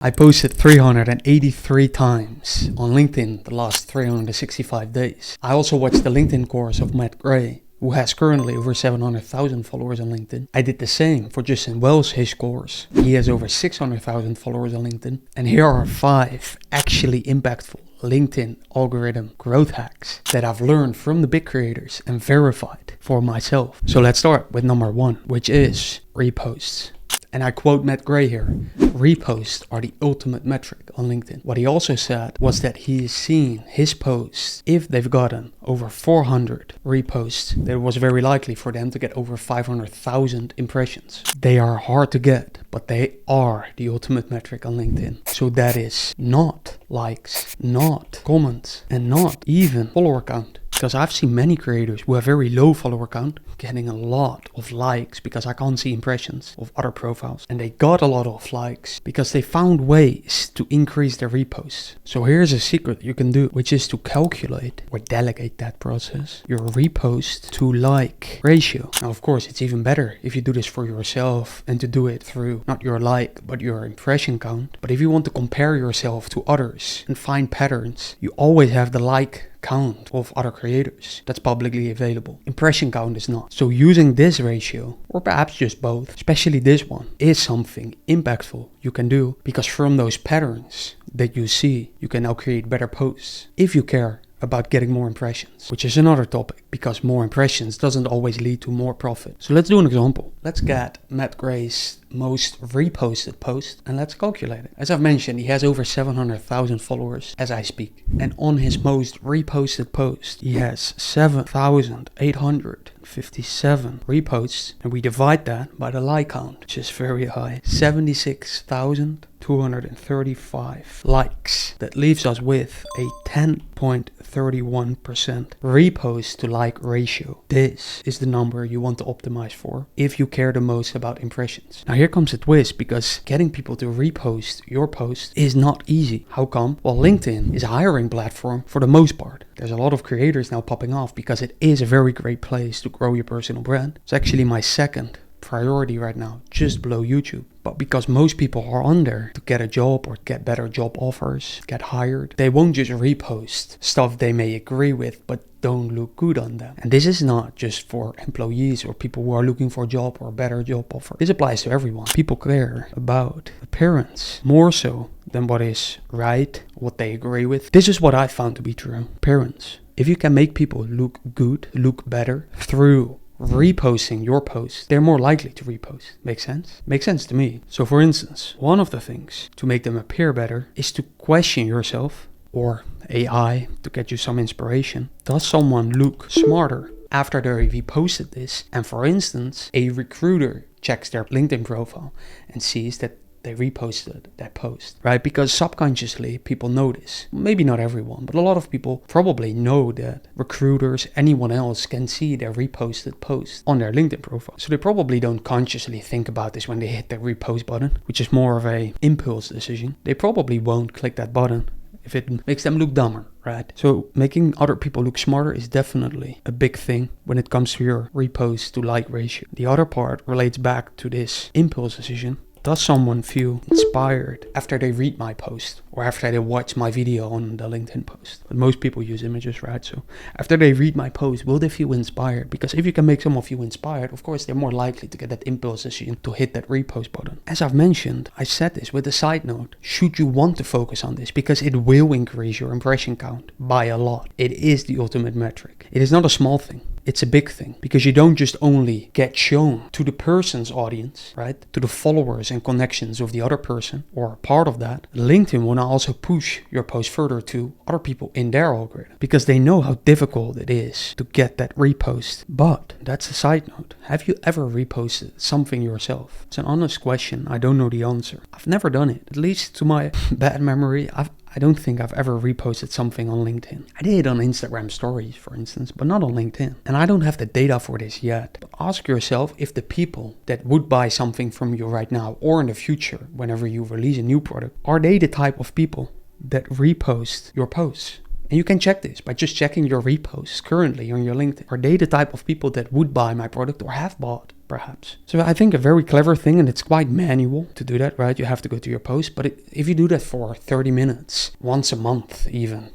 I posted 383 times on LinkedIn the last 365 days. I also watched the LinkedIn course of Matt Gray, who has currently over 700,000 followers on LinkedIn. I did the same for Justin Wells, his course. He has over 600,000 followers on LinkedIn. And here are 5 actually impactful LinkedIn algorithm growth hacks that I've learned from the big creators and verified for myself. So let's start with number 1, which is reposts. And I quote Matt Gray here, reposts are the ultimate metric on LinkedIn. What he also said was that he's seen his posts, if they've gotten over 400 reposts, that it was very likely for them to get over 500,000 impressions. They are hard to get, but they are the ultimate metric on LinkedIn. So that is not likes, not comments, and not even follower count. Because I've seen many creators who have very low follower count getting a lot of likes because I can't see impressions of other profiles. And they got a lot of likes because they found ways to increase their reposts. So here's a secret you can do, which is to calculate or delegate that process, your repost to like ratio. Now, of course, it's even better if you do this for yourself and to do it through not your like, but your impression count. But if you want to compare yourself to others and find patterns, you always have the like count of other creators that's publicly available. Impression count is not. So using this ratio, or perhaps just both, especially this one, is something impactful you can do, because from those patterns that you see, you can now create better posts if you care about getting more impressions, which is another topic, because more impressions doesn't always lead to more profit. So let's do an example. Let's get Matt Gray's most reposted post and let's calculate it. As I've mentioned, he has over 700,000 followers as I speak. And on his most reposted post, he has 7,857 reposts. And we divide that by the like count, which is very high. 76,235 likes. That leaves us with a 10.31% repost to like ratio. This is the number you want to optimize for if you care the most about impressions. Now here comes a twist, because getting people to repost your post is not easy. How come? Well, LinkedIn is a hiring platform for the most part. There's a lot of creators now popping off because it is a very great place to grow your personal brand. It's actually my second priority right now, just below YouTube. But because most people are on there to get a job or get better job offers, get hired, they won't just repost stuff they may agree with but don't look good on them. And this is not just for employees or people who are looking for a job or a better job offer. This applies to everyone. People care about appearance more so than what is right, what they agree with. This is what I found to be true. Appearance. If you can make people look good, look better through reposting your post, they're more likely to repost. Makes sense? Makes sense to me. So for instance, one of the things to make them appear better is to question yourself, or AI to get you some inspiration. Does someone look smarter after they reposted this? And for instance, a recruiter checks their LinkedIn profile and sees that they reposted that post, right? Because subconsciously people notice. Maybe not everyone, but a lot of people probably know that recruiters, anyone else can see their reposted post on their LinkedIn profile. So they probably don't consciously think about this when they hit the repost button, which is more of a impulse decision. They probably won't click that button if it makes them look dumber, right? So making other people look smarter is definitely a big thing when it comes to your repost to like ratio. The other part relates back to this impulse decision. Does someone feel inspired after they read my post or after they watch my video on the LinkedIn post? But most people use images, right? So after they read my post, will they feel inspired? Because if you can make someone feel inspired, of course, they're more likely to get that impulse decision to hit that repost button. As I've mentioned, I said this with a side note. Should you want to focus on this? Because it will increase your impression count by a lot. It is the ultimate metric. It is not a small thing. It's a big thing, because you don't just only get shown to the person's audience, right? To the followers and connections of the other person or part of that. LinkedIn will now also push your post further to other people in their algorithm, because they know how difficult it is to get that repost. But that's a side note. Have you ever reposted something yourself? It's an honest question. I don't know the answer. I've never done it. At least to my bad memory, I don't think I've ever reposted something on LinkedIn. I did on Instagram stories, for instance, but not on LinkedIn. And I don't have the data for this yet. But ask yourself if the people that would buy something from you right now or in the future, whenever you release a new product, are they the type of people that repost your posts? And you can check this by just checking your reposts currently on your LinkedIn. Are they the type of people that would buy my product or have bought perhaps. So I think a very clever thing, and it's quite manual to do that, right? You have to go to your post, but if you do that for 30 minutes, once a month even,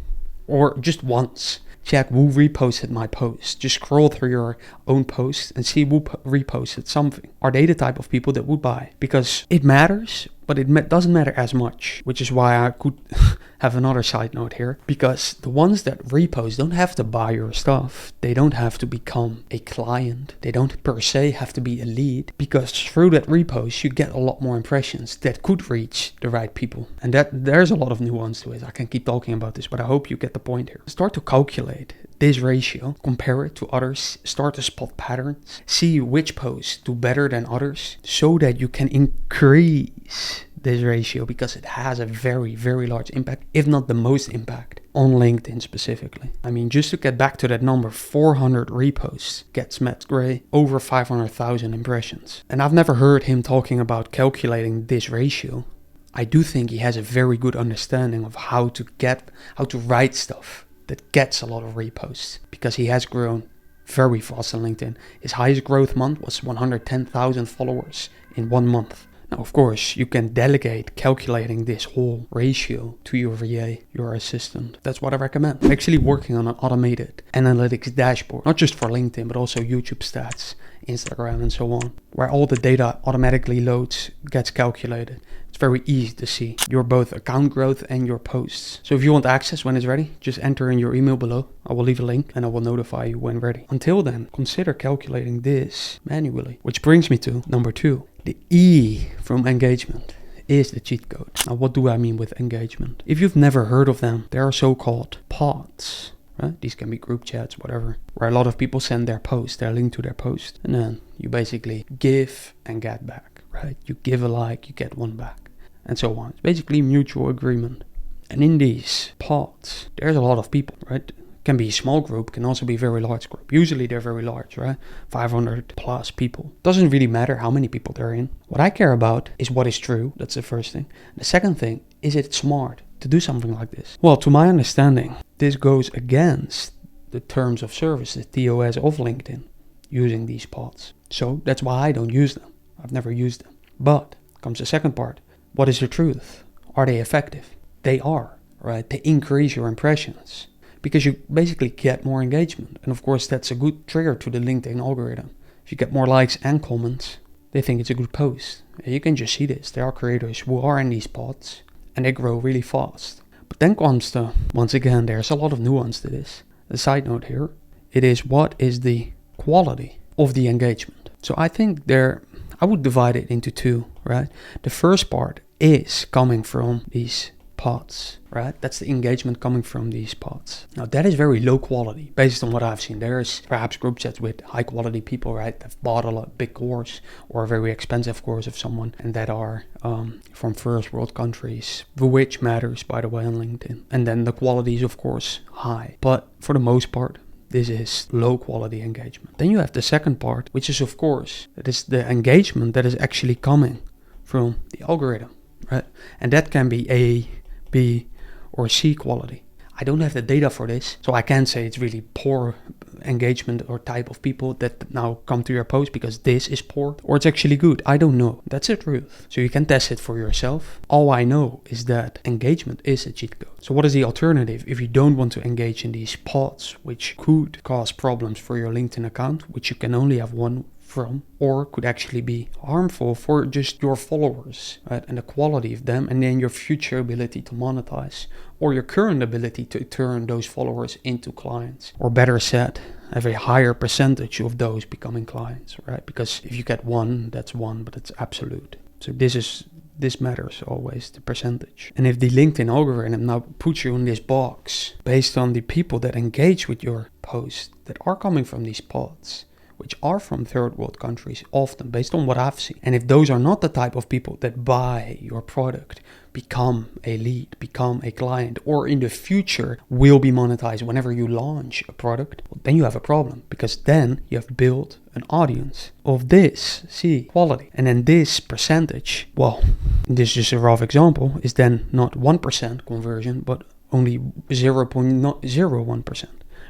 or just once, check who reposted my post. Just scroll through your own post and see who reposted something. Are they the type of people that would buy? Because it matters, but it doesn't matter as much, which is why I could have another side note here. Because the ones that repost don't have to buy your stuff. They don't have to become a client. They don't per se have to be a lead, because through that repost you get a lot more impressions that could reach the right people. And that there's a lot of nuance to it. I can keep talking about this, but I hope you get the point here. Start to calculate this ratio, compare it to others, start to spot patterns, see which posts do better than others, so that you can increase this ratio, because it has a very, very large impact, if not the most impact, on LinkedIn specifically. I mean, just to get back to that number, 400 reposts gets Matt Gray over 500,000 impressions. And I've never heard him talking about calculating this ratio. I do think he has a very good understanding of how to write stuff that gets a lot of reposts, because he has grown very fast on LinkedIn. His highest growth month was 110,000 followers in 1 month. Now, of course, you can delegate calculating this whole ratio to your VA, your assistant. That's what I recommend. I'm actually working on an automated analytics dashboard, not just for LinkedIn, but also YouTube stats, Instagram, and so on, where all the data automatically loads, gets calculated. It's very easy to see your both account growth and your posts. So if you want access when it's ready, just enter in your email below. I will leave a link and I will notify you when ready. Until then, consider calculating this manually. Which brings me to number 2. The E from engagement is the cheat code. Now, what do I mean with engagement? If you've never heard of them, there are so-called pods. Right? These can be group chats, whatever, where a lot of people send their post, their link to their post, and then you basically give and get back, right? You give a like, you get one back, and so on. It's basically mutual agreement. And in these pods, there's a lot of people, right? Can be a small group, can also be a very large group. Usually they're very large, right? 500 plus people. Doesn't really matter how many people they're in. What I care about is what is true. That's the first thing. The second thing, is it smart to do something like this? Well, to my understanding, this goes against the terms of service, the TOS of LinkedIn, using these pods. So that's why I don't use them. I've never used them. But comes the second part. What is the truth? Are they effective? They are, right? They increase your impressions, because you basically get more engagement. And of course, that's a good trigger to the LinkedIn algorithm. If you get more likes and comments, they think it's a good post. And you can just see this. There are creators who are in these pods and they grow really fast. But then comes the, once again, there's a lot of nuance to this. The side note here, it is what is the quality of the engagement. So I think I would divide it into 2, right? The first part is coming from these pods, right? That's the engagement coming from these pods. Now that is very low quality based on what I've seen. There's perhaps group chats with high quality people, right? They've bought a big course or a very expensive course of someone, and that are from first world countries, which matters, by the way, on LinkedIn. And then the quality is of course high, but for the most part, this is low quality engagement. Then you have the second part, which is of course, that is the engagement that is actually coming from the algorithm, right? And that can be A, B, or C quality. I don't have the data for this, so I can't say it's really poor engagement or type of people that now come to your post because this is poor, or it's actually good. I don't know. That's the truth. So you can test it for yourself. All I know is that engagement is a cheat code. So what is the alternative if you don't want to engage in these pods, which could cause problems for your LinkedIn account, which you can only have one from, or could actually be harmful for just your followers, right? And the quality of them, and then your future ability to monetize, or your current ability to turn those followers into clients, or better said, have a higher percentage of those becoming clients, right? Because if you get one, that's one, but it's absolute. So this matters always, the percentage. And if the LinkedIn algorithm now puts you in this box based on the people that engage with your post that are coming from these pods, which are from third world countries, often based on what I've seen. And if those are not the type of people that buy your product, become a lead, become a client, or in the future will be monetized whenever you launch a product, well, then you have a problem, because then you have built an audience of this quality. And then this percentage, well, this is just a rough example, is then not 1% conversion, but only 0.01%,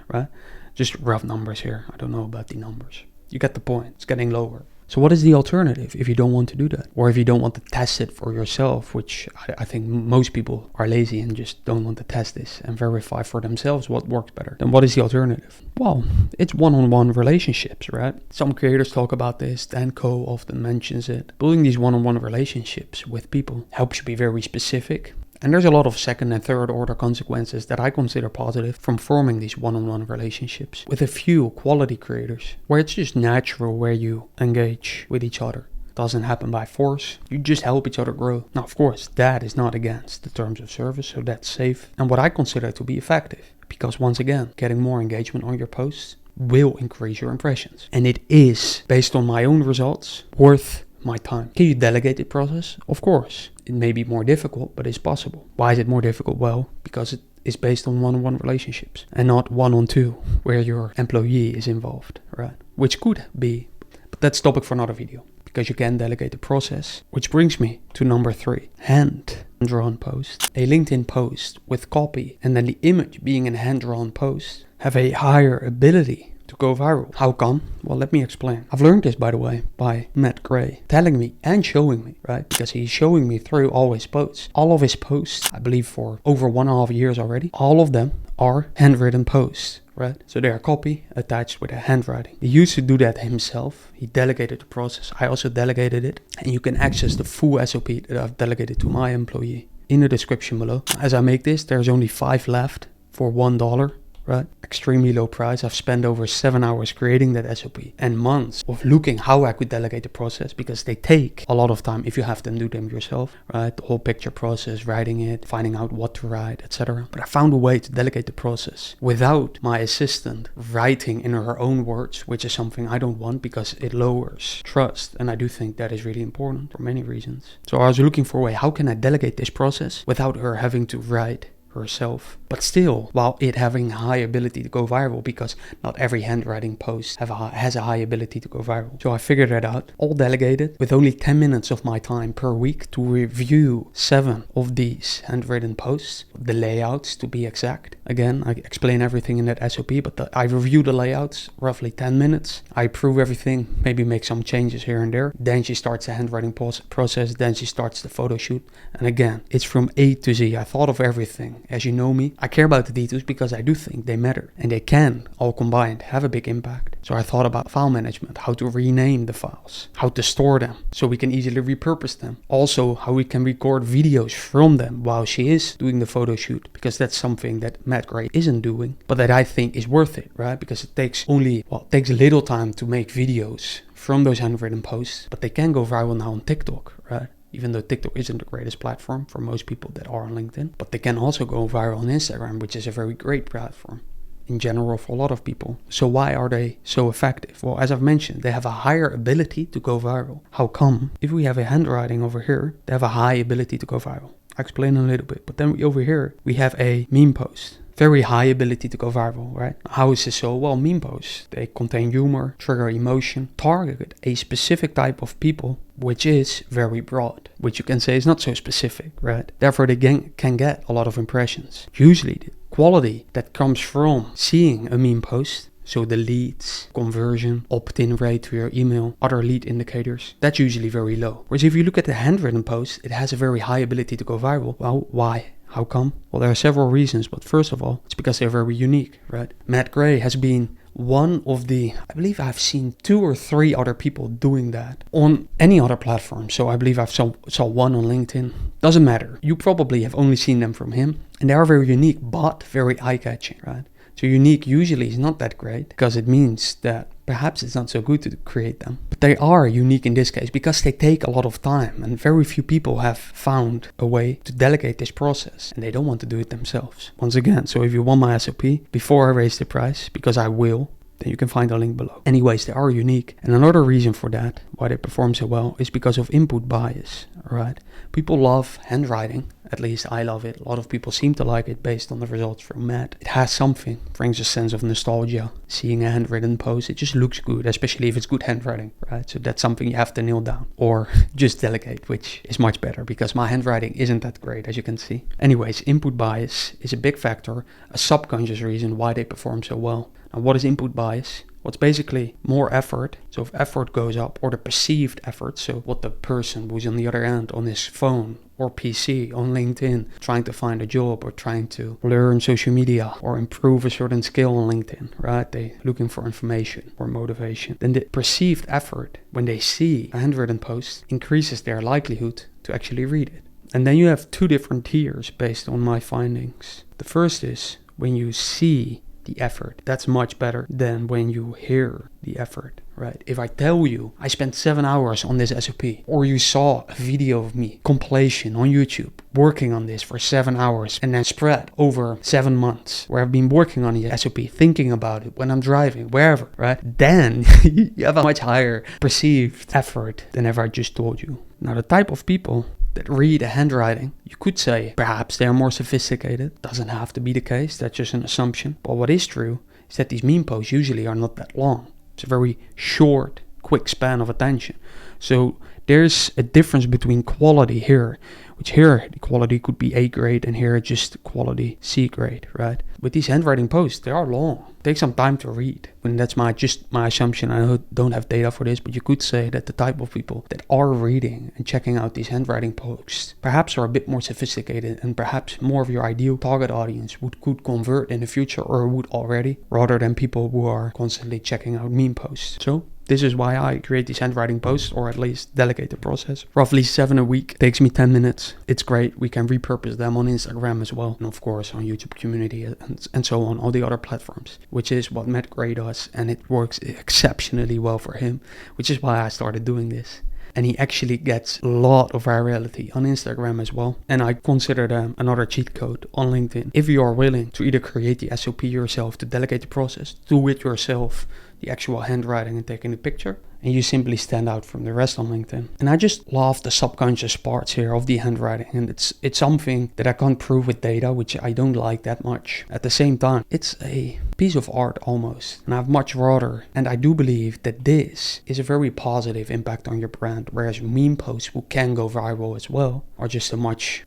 right? Just rough numbers here. I don't know about the numbers. You get the point. It's getting lower. So what is the alternative if you don't want to do that? Or if you don't want to test it for yourself, which I think most people are lazy and just don't want to test this and verify for themselves what works better. Then what is the alternative? Well, it's one-on-one relationships, right? Some creators talk about this. Dan Koe often mentions it. Building these one-on-one relationships with people helps you be very specific. And there's a lot of second and third order consequences that I consider positive from forming these one-on-one relationships with a few quality creators, where it's just natural where you engage with each other. It doesn't happen by force, you just help each other grow. Now, of course, that is not against the terms of service, so that's safe. And what I consider to be effective, because once again, getting more engagement on your posts will increase your impressions. And it is, based on my own results, worth my time. Can you delegate the process? Of course. It may be more difficult, but it's possible. Why is it more difficult? Well, because it is based on one-on-one relationships and not one-on-two where your employee is involved, right? Which could be, but that's topic for another video, because you can delegate the process. Which brings me to number 3, hand-drawn post. A LinkedIn post with copy and then the image being a hand-drawn post have a higher ability to go viral. How come? Well, let me explain. I've learned this, by the way, by Matt Gray telling me and showing me, right? Because he's showing me through all his posts. All of his posts, I believe for over 1.5 years already, all of them are handwritten posts, right? So they are copy attached with a handwriting. He used to do that himself. He delegated the process. I also delegated it. And you can access the full SOP that I've delegated to my employee in the description below. As I make this, there's only 5 left for $1. Right? Extremely low price. I've spent over 7 hours creating that SOP and months of looking how I could delegate the process, because they take a lot of time if you have to do them yourself, right? The whole picture process, writing it, finding out what to write, etc. But I found a way to delegate the process without my assistant writing in her own words, which is something I don't want because it lowers trust. And I do think that is really important for many reasons. So I was looking for a way, how can I delegate this process without her having to write herself, but still while it having high ability to go viral, because not every handwriting post has a high ability to go viral. So I figured that out, all delegated, with only 10 minutes of my time per week to review 7 of these handwritten posts, the layouts to be exact. Again, I explain everything in that SOP, but I review the layouts, roughly 10 minutes. I approve everything, maybe make some changes here and there. Then she starts the handwriting process, then she starts the photo shoot. And again, it's from A to Z. I thought of everything. As you know me, I care about the details because I do think they matter, and they can all combined have a big impact. So I thought about file management, how to rename the files, how to store them so we can easily repurpose them. Also, how we can record videos from them while she is doing the photo shoot, because that's something that Matt Gray isn't doing, but that I think is worth it, right? Because it takes little time to make videos from those handwritten posts, but they can go viral now on TikTok, right? Even though TikTok isn't the greatest platform for most people that are on LinkedIn, but they can also go viral on Instagram, which is a very great platform in general for a lot of people. So why are they so effective? Well, as I've mentioned, they have a higher ability to go viral. How come? If we have a handwriting over here, they have a high ability to go viral. I'll explain a little bit, but then over here, we have a meme post. Very high ability to go viral, right? How is this so? Well, meme posts, they contain humor, trigger emotion, target a specific type of people, which is very broad, which you can say is not so specific, right? Therefore, they can get a lot of impressions. Usually, the quality that comes from seeing a meme post, so the leads, conversion, opt-in rate to your email, other lead indicators, that's usually very low. Whereas if you look at the handwritten post, it has a very high ability to go viral. Well, why? How come? Well, there are several reasons, but first of all, it's because they're very unique, right? Matt Gray has been one of the, I believe I've seen 2 or 3 other people doing that on any other platform. So I believe I've saw one on LinkedIn. Doesn't matter. You probably have only seen them from him, and they are very unique, but very eye-catching, right? So unique usually is not that great, because it means that perhaps it's not so good to create them. But they are unique in this case because they take a lot of time, and very few people have found a way to delegate this process, and they don't want to do it themselves. Once again, so if you want my SOP before I raise the price, because I will, then you can find the link below. Anyways, they are unique. And another reason for that, why they perform so well, is because of input bias, alright? People love handwriting, at least I love it. A lot of people seem to like it based on the results from Matt. It has something, brings a sense of nostalgia. Seeing a handwritten post, it just looks good, especially if it's good handwriting, right? So that's something you have to nail down, or just delegate, which is much better because my handwriting isn't that great, as you can see. Anyways, input bias is a big factor, a subconscious reason why they perform so well. Now, what is input bias? What's basically more effort. So if effort goes up, or the perceived effort, so what the person who's on the other end on his phone or PC on LinkedIn trying to find a job or trying to learn social media or improve a certain skill on LinkedIn, right? They looking for information or motivation. Then the perceived effort when they see a handwritten post increases their likelihood to actually read it. And then you have two different tiers based on my findings. The first is when you see the effort. That's much better than when you hear the effort, right? If I tell you I spent 7 hours on this SOP, or you saw a video of me, compilation on YouTube, working on this for 7 hours and then spread over 7 months, where I've been working on the SOP, thinking about it when I'm driving, wherever, right? Then you have a much higher perceived effort than if I just told you. Now, the type of people that read a handwriting, you could say perhaps they are more sophisticated. Doesn't have to be the case, that's just an assumption. But what is true is that these meme posts usually are not that long. It's a very short, quick span of attention. So there's a difference between quality here, which here the quality could be A grade and here just quality C grade, right? With these handwriting posts, they are long. Take some time to read. And that's my assumption. I don't have data for this, but you could say that the type of people that are reading and checking out these handwriting posts perhaps are a bit more sophisticated, and perhaps more of your ideal target audience could convert in the future, or would already, rather than people who are constantly checking out meme posts. So this is why I create these handwriting posts, or at least delegate the process. Roughly 7 a week. Takes me 10 minutes. It's great. We can repurpose them on Instagram as well. And of course on YouTube community and so on, all the other platforms, which is what Matt Gray does. And it works exceptionally well for him, which is why I started doing this. And he actually gets a lot of virality on Instagram as well. And I consider them another cheat code on LinkedIn. If you are willing to either create the SOP yourself, to delegate the process, do it yourself, the actual handwriting and taking the picture, and you simply stand out from the rest on LinkedIn. And I just love the subconscious parts here of the handwriting, and it's something that I can't prove with data, which I don't like that much. At the same time, it's a piece of art almost, and I'd much rather, and I do believe that this is a very positive impact on your brand, whereas meme posts who can go viral as well are just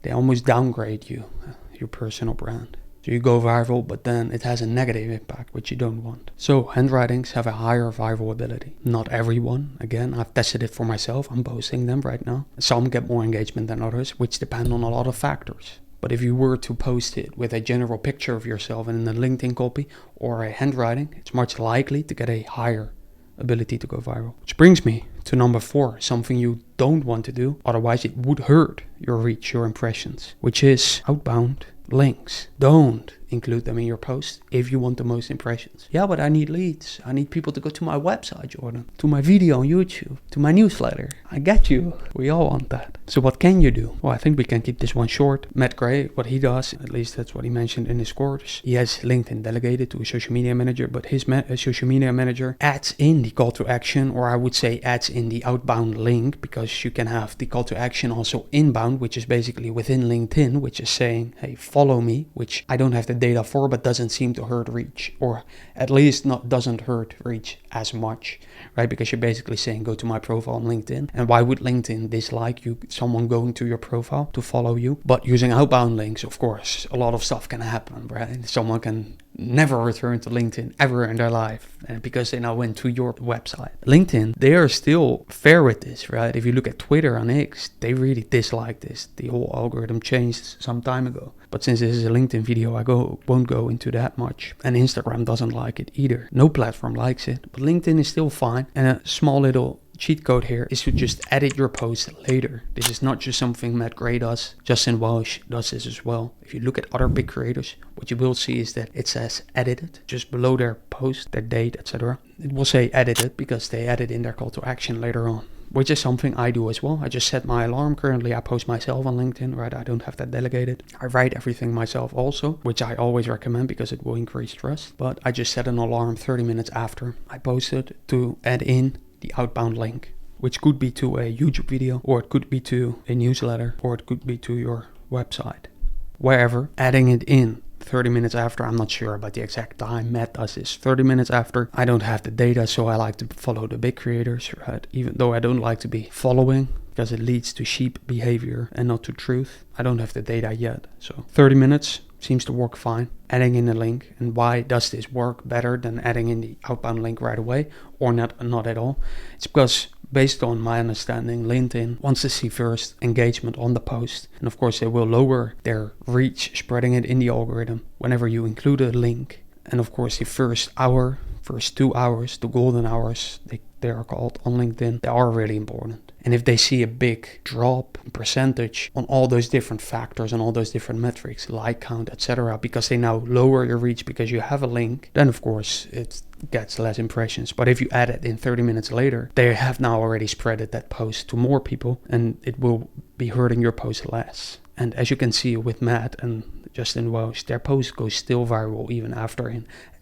they almost downgrade you, your personal brand. So you go viral, but then it has a negative impact, which you don't want. So handwritings have a higher viral ability. Not everyone. Again, I've tested it for myself. I'm posting them right now. Some get more engagement than others, which depend on a lot of factors. But if you were to post it with a general picture of yourself in a LinkedIn copy or a handwriting, it's much likely to get a higher ability to go viral. Which brings me to number 4, something you don't want to do, otherwise it would hurt your reach, your impressions, which is outbound links. Don't include them in your post if you want the most impressions. Yeah, but I need leads. I need people to go to my website, Jordan, to my video on YouTube, to my newsletter. I get you. We all want that. So what can you do? Well, I think we can keep this one short. Matt Gray, what he does, at least that's what he mentioned in his course. He has LinkedIn delegated to a social media manager, but his social media manager adds in the call to action, or I would say adds in the outbound link, because you can have the call to action also inbound, which is basically within LinkedIn, which is saying, hey, follow me, which I don't have the data for, but doesn't seem to hurt reach, or at least doesn't hurt reach as much, right? Because you're basically saying, go to my profile on LinkedIn. And why would LinkedIn dislike someone going to your profile to follow you? But using outbound links, of course, a lot of stuff can happen, right? Someone can never return to LinkedIn ever in their life, and because they now went to your website. LinkedIn, they are still fair with this, right? If you look at Twitter and X, they really dislike this. The whole algorithm changed some time ago. But since this is a LinkedIn video, I won't go into that much. And Instagram doesn't like it either. No platform likes it, but LinkedIn is still fine. And a small little cheat code here is to just edit your post later. This is not just something Matt Gray does. Justin Welsh does this as well. If you look at other big creators, what you will see is that it says edited just below their post, their date, etc. It will say edited because they added in their call to action later on, which is something I do as well. I just set my alarm. Currently, I post myself on LinkedIn, right? I don't have that delegated. I write everything myself also, which I always recommend because it will increase trust. But I just set an alarm 30 minutes after I posted to add in the outbound link, which could be to a YouTube video, or it could be to a newsletter, or it could be to your website. Wherever, adding it in 30 minutes after. I'm not sure about the exact time. Matt does this 30 minutes after. I don't have the data, so I like to follow the big creators, right? Even though I don't like to be following, because it leads to sheep behavior and not to truth. I don't have the data yet. So 30 minutes seems to work fine. Adding in a link. And why does this work better than adding in the outbound link right away, or not at all? It's because, based on my understanding, LinkedIn wants to see first engagement on the post. And of course, they will lower their reach, spreading it in the algorithm whenever you include a link. And of course, the first 2 hours, the golden hours, they are called on LinkedIn, they are really important. And if they see a big drop in percentage on all those different factors and all those different metrics, like count, etc., because they now lower your reach because you have a link, then of course it gets less impressions. But if you add it in 30 minutes later, they have now already spreaded that post to more people, and it will be hurting your post less. And as you can see with Matt and Justin Welsh, their post goes still viral even after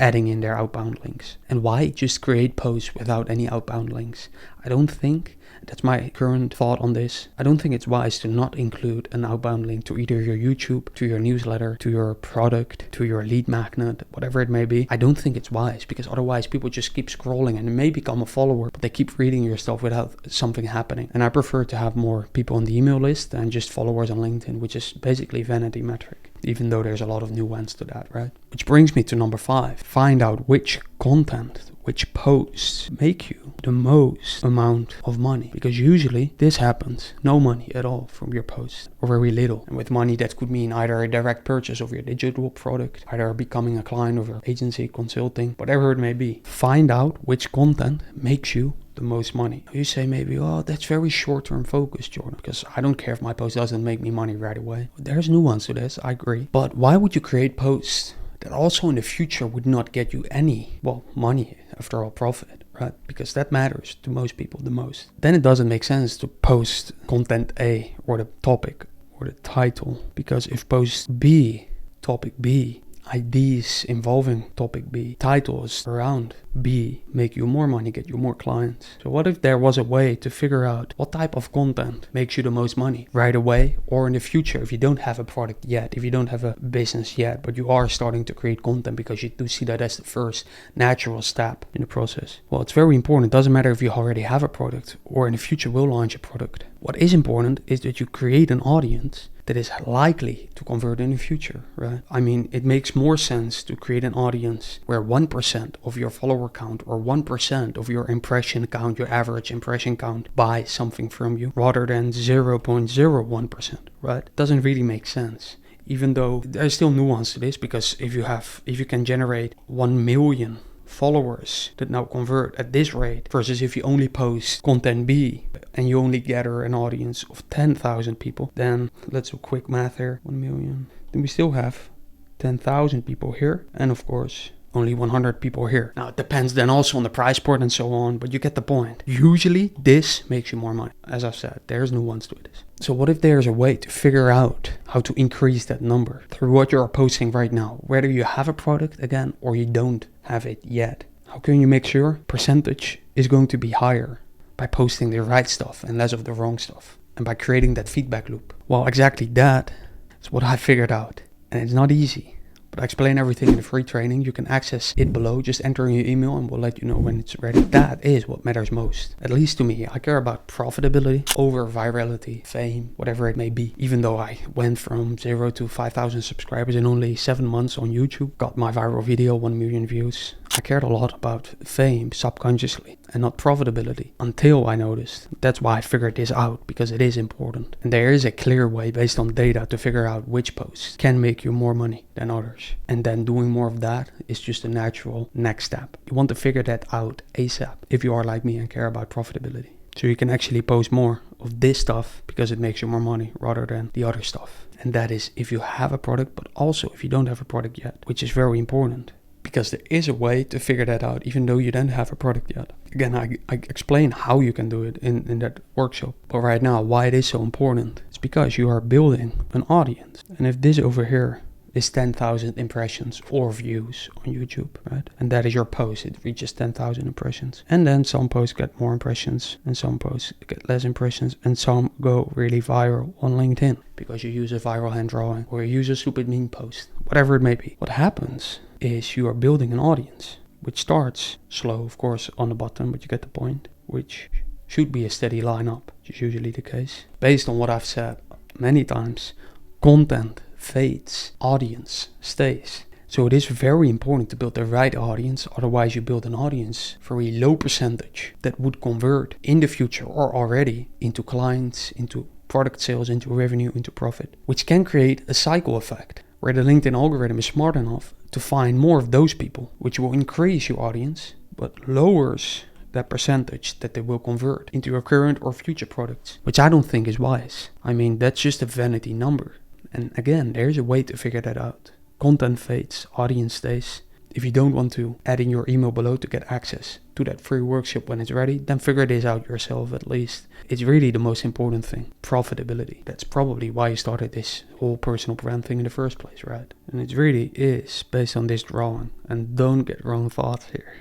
adding in their outbound links. And why just create posts without any outbound links? I don't think, that's my current thought on this, I don't think it's wise to not include an outbound link to either your YouTube, to your newsletter, to your product, to your lead magnet, whatever it may be. I don't think it's wise, because otherwise people just keep scrolling and may become a follower, but they keep reading your stuff without something happening. And I prefer to have more people on the email list than just followers on LinkedIn, which is basically vanity metric, even though there's a lot of nuance to that, right? Which brings me to number 5. Find out which content, which posts make you the most amount of money. Because usually this happens, no money at all from your posts, or very little. And with money, that could mean either a direct purchase of your digital product, either becoming a client of your agency, consulting, whatever it may be. Find out which content makes you the most money. You say maybe, oh, that's very short-term focused, Jordan, because I don't care if my post doesn't make me money right away. There's nuance to this, I agree. But why would you create posts that also in the future would not get you any, money, after all, profit, right? Because that matters to most people the most. Then it doesn't make sense to post content A, or the topic, or the title, because if post B, topic B, ideas involving topic B, titles around B make you more money, get you more clients. So what if there was a way to figure out what type of content makes you the most money right away, or in the future, if you don't have a product yet, if you don't have a business yet, but you are starting to create content because you do see that as the first natural step in the process? Well, it's very important. It doesn't matter if you already have a product or in the future will launch a product. What is important is that you create an audience that is likely to convert in the future, right? I mean, it makes more sense to create an audience where 1% of your follower count or 1% of your impression count, your average impression count, buy something from you, rather than 0.01%, right? It doesn't really make sense. Even though there's still nuance to this, because if you can generate 1 million followers that now convert at this rate, versus if you only post content B and you only gather an audience of 10,000 people, then let's do quick math here, 1 million, then we still have 10,000 people here, and of course only 100 people here. Now it depends then also on the price point and so on, but you get the point. Usually this makes you more money. As I've said, there's nuance to this. So what if there's a way to figure out how to increase that number through what you're posting right now, whether you have a product again or you don't have it yet? How can you make sure percentage is going to be higher? By posting the right stuff and less of the wrong stuff, and by creating that feedback loop. Well, exactly that is what I figured out, and it's not easy. But I explain everything in the free training. You can access it below. Just enter in your email and we'll let you know when it's ready. That is what matters most. At least to me. I care about profitability over virality, fame, whatever it may be. Even though I went from 0 to 5,000 subscribers in only 7 months on YouTube. Got my viral video 1 million views. I cared a lot about fame subconsciously and not profitability until I noticed. That's why I figured this out, because it is important. And there is a clear way based on data to figure out which posts can make you more money than others. And then doing more of that is just a natural next step. You want to figure that out ASAP if you are like me and care about profitability. So you can actually post more of this stuff because it makes you more money rather than the other stuff. And that is if you have a product, but also if you don't have a product yet, which is very important. Because there is a way to figure that out, even though you don't have a product yet. Again, I explain how you can do it in that workshop. But right now, why it is so important, it's because you are building an audience. And if this over here is 10,000 impressions or views on YouTube, right? And that is your post, it reaches 10,000 impressions. And then some posts get more impressions, and some posts get less impressions, and some go really viral on LinkedIn because you use a viral hand drawing or you use a stupid meme post, whatever it may be. What happens is you are building an audience, which starts slow, of course, on the bottom, but you get the point, which should be a steady line up, which is usually the case. Based on what I've said many times, content fades, audience stays. So it is very important to build the right audience, otherwise you build an audience for a low percentage that would convert in the future or already into clients, into product sales, into revenue, into profit, which can create a cycle effect where the LinkedIn algorithm is smart enough to find more of those people, which will increase your audience, but lowers that percentage that they will convert into your current or future products, which I don't think is wise. I mean, that's just a vanity number. And again, there's a way to figure that out. Content fades, audience stays. If you don't want to add in your email below to get access to that free workshop when it's ready, then figure this out yourself at least. It's really the most important thing, profitability. That's probably why you started this whole personal brand thing in the first place, right? And it really is based on this drawing. And don't get wrong thoughts here.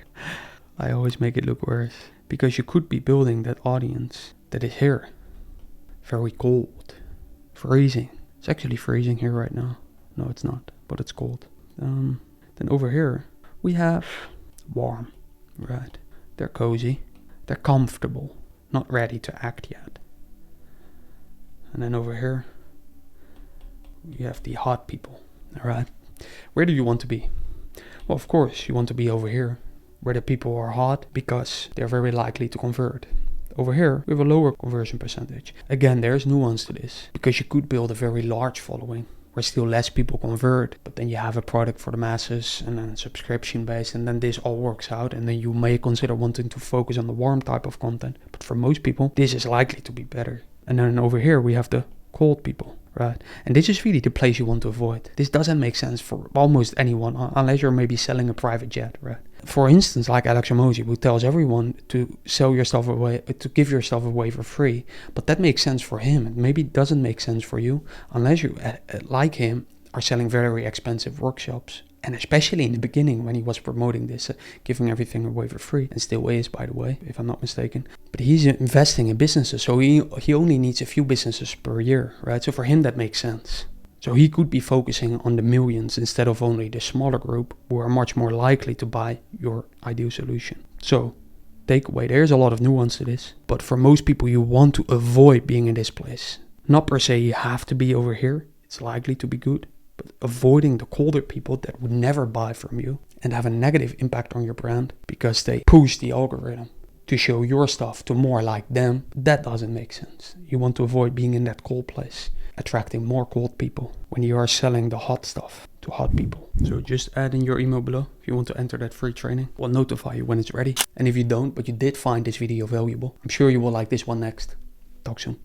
I always make it look worse. Because you could be building that audience that is here. Very cold. Freezing. It's actually freezing here right now. No, it's not, but it's cold. Then over here, we have warm, right? They're cozy, they're comfortable, not ready to act yet. And then over here, you have the hot people, all right? Where do you want to be? Well, of course, you want to be over here, where the people are hot because they're very likely to convert. Over here, we have a lower conversion percentage. Again, there's nuance to this, because you could build a very large following where still less people convert, but then you have a product for the masses and then subscription based, and then this all works out, and then you may consider wanting to focus on the warm type of content. But for most people, this is likely to be better. And then over here, we have the cold people, right? And this is really the place you want to avoid. This doesn't make sense for almost anyone, unless you're maybe selling a private jet, right? For instance, like Alex Hormozi, who tells everyone to sell your stuff away, to give your stuff away for free. But that makes sense for him. It maybe doesn't make sense for you, unless you, like him, are selling very expensive workshops. And especially in the beginning when he was promoting this, giving everything away for free, and still is, by the way, if I'm not mistaken. But he's investing in businesses, so he only needs a few businesses per year, right? So for him, that makes sense. So he could be focusing on the millions instead of only the smaller group who are much more likely to buy your ideal solution. So, takeaway, there's a lot of nuance to this. But for most people, you want to avoid being in this place. Not per se you have to be over here. It's likely to be good. But avoiding the colder people that would never buy from you and have a negative impact on your brand because they push the algorithm to show your stuff to more like them, that doesn't make sense. You want to avoid being in that cold place, attracting more cold people when you are selling the hot stuff to hot people. So just add in your email below if you want to enter that free training. We'll notify you when it's ready. And if you don't, but you did find this video valuable, I'm sure you will like this one next. Talk soon.